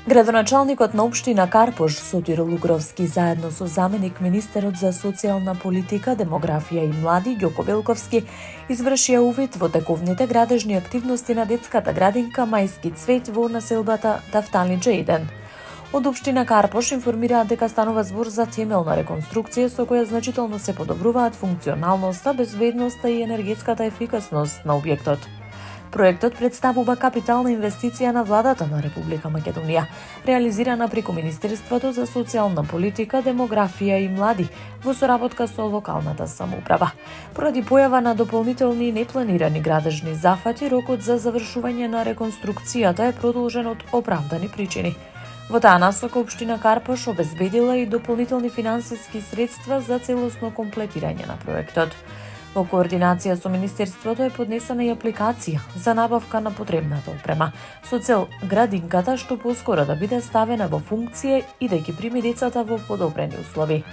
Градоначалникот на општина Карпош Сотир Лугровски заедно со заменик министерот за социјална политика, демографија и млади Ѓоко Велковски извршија увид во тековните градежни активности на детската градинка Мајски цвет во населбата Тафталиџа 1. Од општина Карпош информираат дека станува збор за темелна реконструкција со која значително се подобруваат функционалноста, безбедноста и енергетската ефикасност на објектот. Проектот представува капитална инвестиција на владата на Република Македонија, реализирана преку Министерството за социјална политика, демографија и млади во соработка со локалната самоуправа. Поради појава на дополнителни непланирани градежни зафати, рокот за завршување на реконструкцијата е продолжен од оправдани причини. Во таа насока општина Карпош обезбедила и дополнителни финансиски средства за целосно комплетирање на проектот. Во координација со Министерството е поднесена и апликација за набавка на потребната опрема, со цел градинката што поскоро да биде ставена во функција и да ги прими децата во подобрени услови.